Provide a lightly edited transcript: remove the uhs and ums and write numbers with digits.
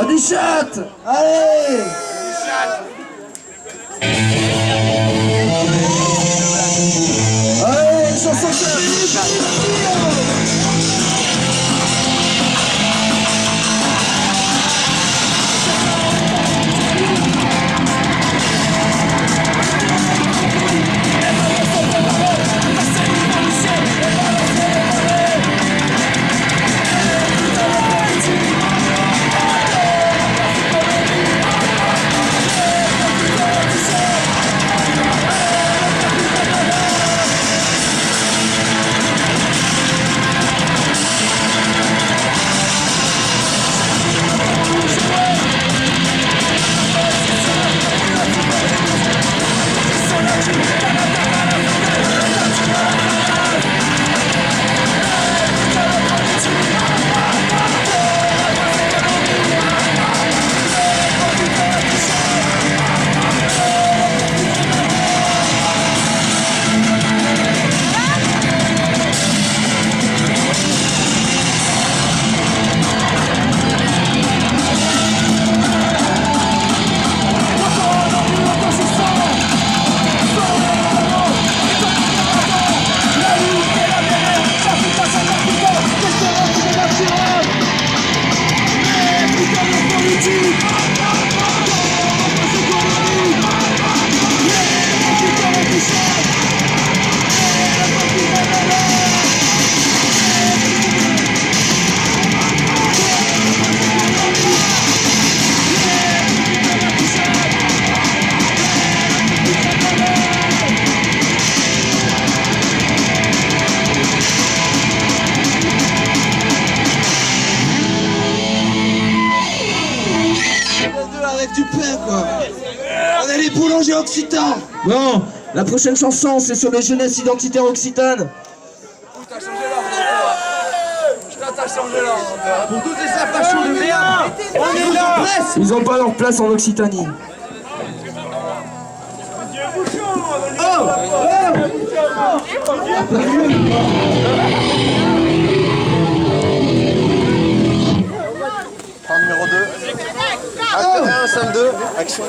Ah, du chat. Allez. Allez, une chanson avec du pain, quoi. On est les boulangers occitans. Bon, la prochaine chanson, c'est sur les jeunesses identitaires occitanes. T'as changé l'ordre. T'as changé l'ordre. Pour toutes les infractions de merde, on est là. Ils ont pas leur place en Occitanie. Oh, Numéro 2. Acte 1, scène 2, action.